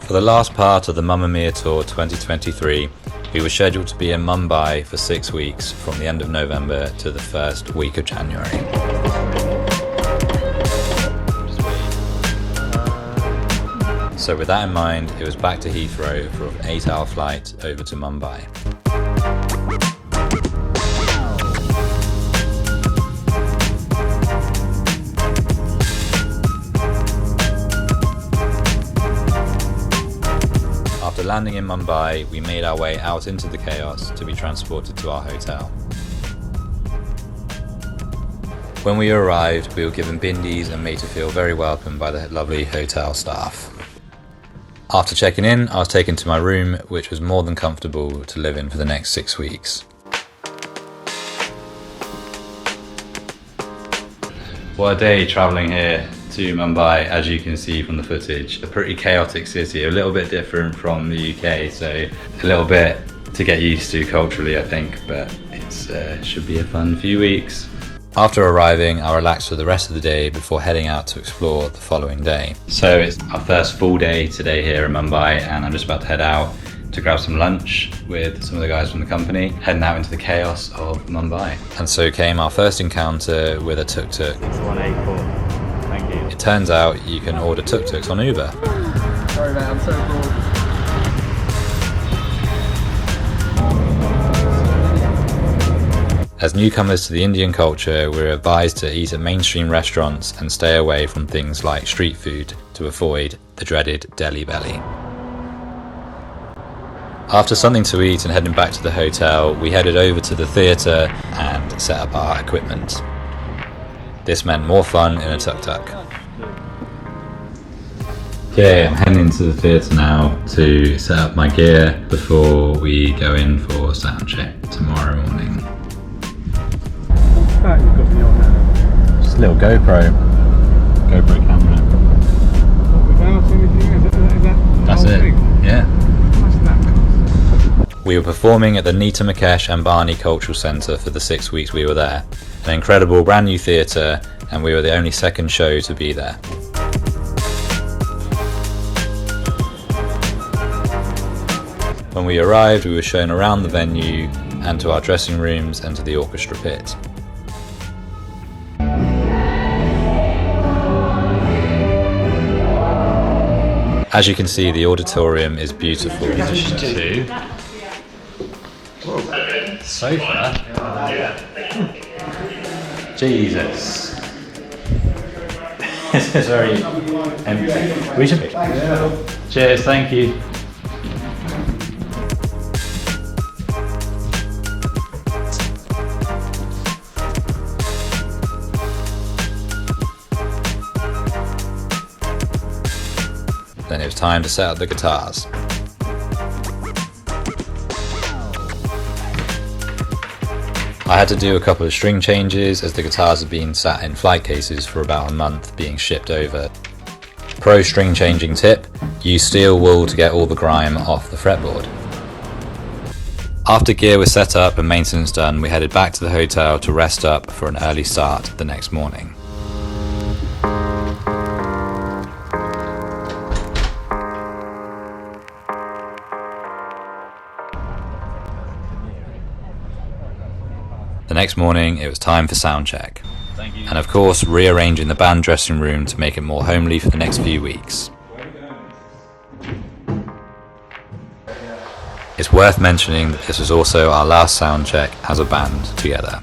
For the last part of the Mamma Mia Tour 2023, we were scheduled to be in Mumbai for 6 weeks from the end of November to the first week of January. So with that in mind, it was back to Heathrow for an 8-hour flight over to Mumbai. After landing in Mumbai, we made our way out into the chaos to be transported to our hotel. When we arrived, we were given bindis and made to feel very welcome by the lovely hotel staff. After checking in, I was taken to my room, which was more than comfortable to live in for the next 6 weeks. What a day travelling here to Mumbai, as you can see from the footage. A pretty chaotic city, a little bit different from the UK, so a little bit to get used to culturally, I think, but it should be a fun few weeks. After arriving, I relaxed for the rest of the day before heading out to explore the following day. So it's our first full day today here in Mumbai, and I'm just about to head out to grab some lunch with some of the guys from the company, heading out into the chaos of Mumbai. And so came our first encounter with a tuk-tuk. 6184. Thank you. It turns out you can order tuk-tuks on Uber. Sorry mate, I'm so bored. As newcomers to the Indian culture, we're advised to eat at mainstream restaurants and stay away from things like street food to avoid the dreaded Delhi belly. After something to eat and heading back to the hotel, we headed over to the theatre and set up our equipment. This meant more fun in a tuk-tuk. Okay, I'm heading into the theatre now to set up my gear before we go in for sound check tomorrow morning. That you've got me on now. Just a little GoPro camera. What, without anything? Is that the That's whole it. thing? Yeah. What's that? We were performing at the Nita Mukesh Ambani Cultural Centre for the 6 weeks we were there. An incredible brand new theatre, and we were the only second show to be there. When we arrived, we were shown around the venue and to our dressing rooms and to the orchestra pit. As you can see, the auditorium is beautiful. Two. Sofa. Jesus. This is very empty. We should. Cheers, thank you. Then it was time to set up the guitars. I had to do a couple of string changes as the guitars had been sat in flight cases for about a month being shipped over. Pro string changing tip: use steel wool to get all the grime off the fretboard. After gear was set up and maintenance done, we headed back to the hotel to rest up for an early start the next morning. The next morning, it was time for sound check. And of course, rearranging the band dressing room to make it more homely for the next few weeks. It's worth mentioning that this was also our last sound check as a band together.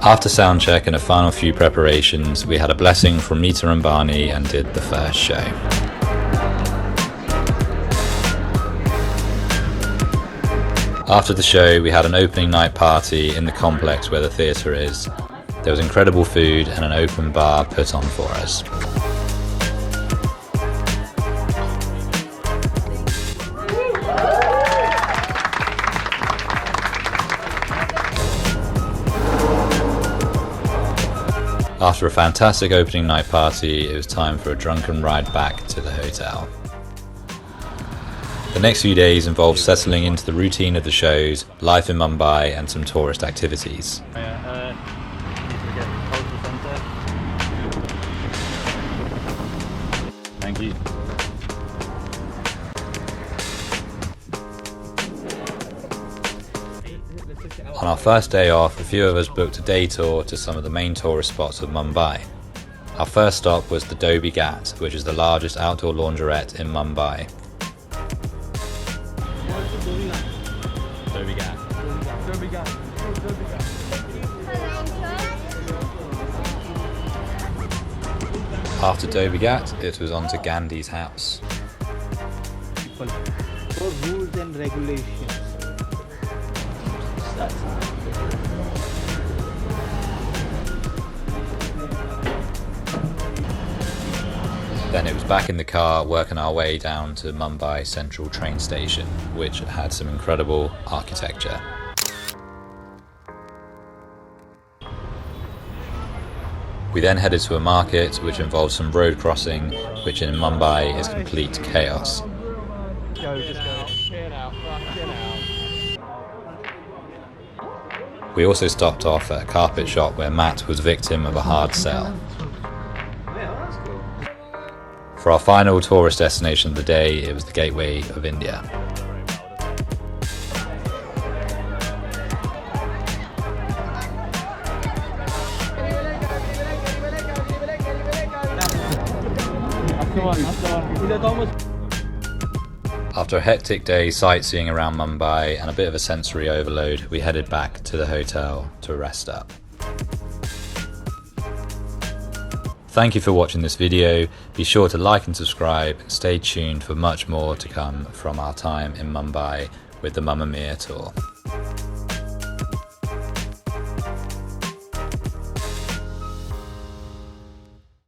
After soundcheck and a final few preparations, we had a blessing from Meter and Barney and did the first show. After the show, we had an opening night party in the complex where the theatre is. There was incredible food and an open bar put on for us. After a fantastic opening night party, it was time for a drunken ride back to the hotel. The next few days involved settling into the routine of the shows, life in Mumbai and some tourist activities. Thank you. On our first day off, a few of us booked a day tour to some of the main tourist spots of Mumbai. Our first stop was the Dobie Ghat, which is the largest outdoor laundrette in Mumbai. After Dobie Ghat, it was on to Gandhi's house. For rules and regulations. Then it was back in the car, working our way down to Mumbai Central train station, which had some incredible architecture. We then headed to a market which involved some road crossing, which in Mumbai is complete chaos. We also stopped off at a carpet shop where Matt was victim of a hard sell. For our final tourist destination of the day, it was the Gateway of India. After a hectic day sightseeing around Mumbai and a bit of a sensory overload, we headed back to the hotel to rest up. Thank you for watching this video. Be sure to like and subscribe. Stay tuned for much more to come from our time in Mumbai with the Mamma Mia tour.